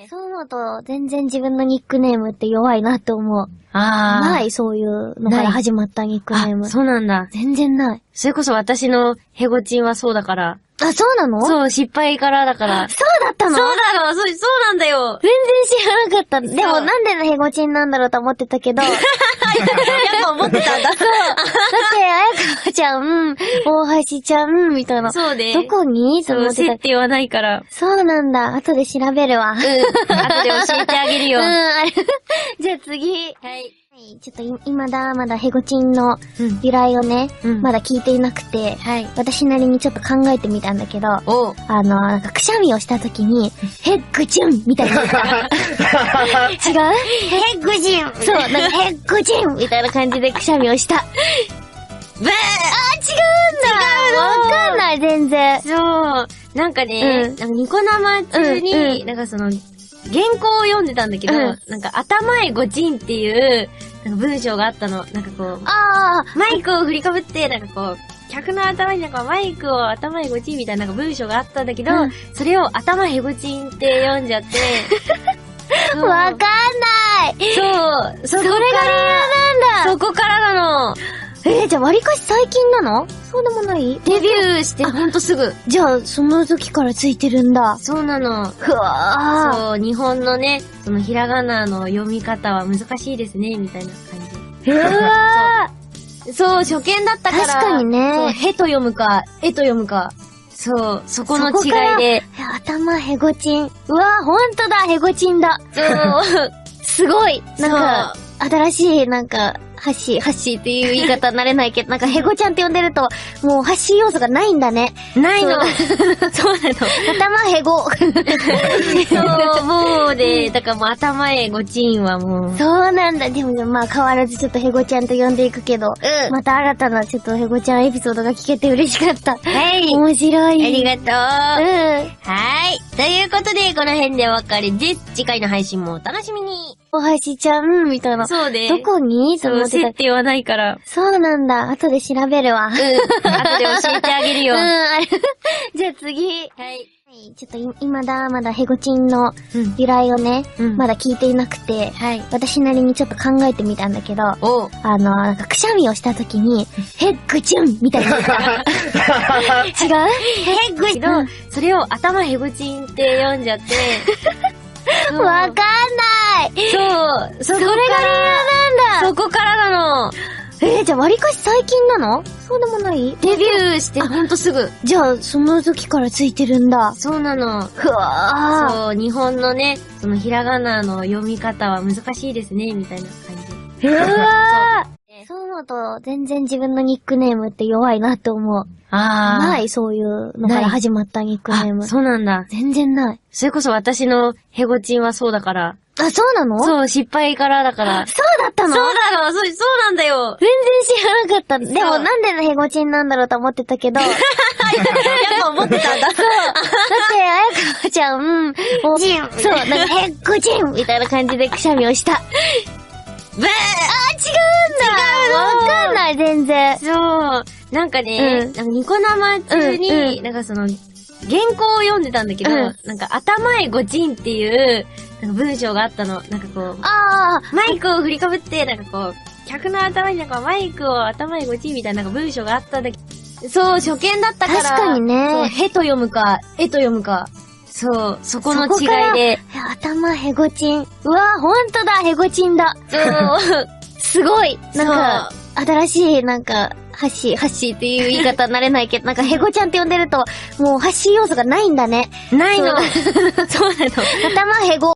そう思うと、全然自分のニックネームって弱いなって思う。ない、そういうのから始まったニックネーム。そうなんだ。全然ない。それこそ私のヘゴチンはそうだから。あ、そうなの？そう、失敗からだから。そうだったの？そうなの、そうなんだよ。全然知らなかった。でもなんでのヘゴチンなんだろうと思ってたけど。やっぱ思ってたんだ。そう。だって、あやかちゃん、大橋ちゃん、みたいな。そうで。どこにと思ってた。設定はないから。そうなんだ。後で調べるわ。後で教えてあげるよ。じゃあ次。はい。ちょっとまだヘゴチンの由来をね、まだ聞いていなくて、私なりにちょっと考えてみたんだけど、なんかくしゃみをした時に、ヘッグチュンみたいな。違う？ヘッグチュンそう、なんかヘッグチュンみたいな感じでくしゃみをした。ブー！あ、違うんだ！わかんない、全然。そう。なんかね、なんかニコ生中に、なんかその、原稿を読んでたんだけど、なんか頭へごちんっていう、なんか文章があったの。なんかこう、マイクを振りかぶって、なんかこう、客の頭になんかマイクを頭へごちんみたいななんか文章があったんだけど、それを頭へごちんって読んじゃって。わかんない。そう。それが理由なんだ。そこからなの。じゃあ割かし最近なの？そうでもない？デビューしてほんとすぐ。じゃあその時からついてるんだ。そうなの。ふわー。そう、日本のね、そのひらがなの読み方は難しいですね、みたいな感じ。うわー。そう、初見だったから。確かにね。そう、へと読むか、えと読むか。そう、そこの違いで。頭へごちん。うわー、ほんとだ、へごちんだ。そう。すごい。なんか、新しい、なんか、ハッシーっていう言い方になれないけど、なんかヘゴちゃんって呼んでると、もうハッシー要素がないんだね。ないの。そうなの。頭ヘゴ。そう、もうね、だからもう頭へごちんはもう。そうなんだ。でもまあ変わらずちょっとヘゴちゃんと呼んでいくけど、また新たなちょっとヘゴちゃんエピソードが聞けて嬉しかった。はい。面白い。ありがとう。はい。ということで、この辺でお別れです。次回の配信もお楽しみに。大橋ちゃん、みたいな。そうで。どこにと思ってた。設定はないから。そうなんだ。後で調べるわ。後で教えてあげるよ。じゃあ次。はい。ちょっとまだヘゴチンの由来をね、まだ聞いていなくて、私なりにちょっと考えてみたんだけど、なんかくしゃみをした時に、ヘッグチュンみたいな。違う？ヘッグチュン。それを頭ヘゴチンって読んじゃって、わかんない。そう。それが理由なんだ。そこからなの。じゃあ割かし最近なの？そうでもない？デビューしてほんとすぐ。じゃあその時からついてるんだ。そうなの。ふわー。そう、日本のね、そのひらがなの読み方は難しいですね、みたいな感じ。うわー。そう思うと全然自分のニックネームって弱いなって思う。ない、そういうのから始まったニックネーム。そうなんだ。全然ない。それこそ私のヘゴチンはそうだから。あ、そうなの？そう、失敗からだから。そうだったの？そうなの、そうなんだよ。全然知らなかった。でもなんでのヘゴチンなんだろうと思ってたけど。やっぱ思ってたんだ。そう。だって、あやかちゃん、そう、なんかヘッグチンみたいな感じでくしゃみをした。ブー！あ、違うんだ！わかんない、全然。そう。なんかね、なんかニコ生中に、なんかその、原稿を読んでたんだけど、なんか頭へごちんっていう、なんか文章があったの。なんかこう、マイクを振りかぶって、なんかこう、客の頭になんかマイクを頭へごちんみたいななんか文章があったんだけど、そう、初見だったから。確かにね。そう、へと読むか、えと読むか。そう、そこの違いで。頭ヘゴチン。うわ、ほんとだ、ヘゴチンだ。そう。すごい。なんか、新しい、なんか、ハッシーっていう言い方になれないけど、なんかヘゴちゃんって呼んでると、もうハッシー要素がないんだね。ないの。そうなの。頭ヘゴ。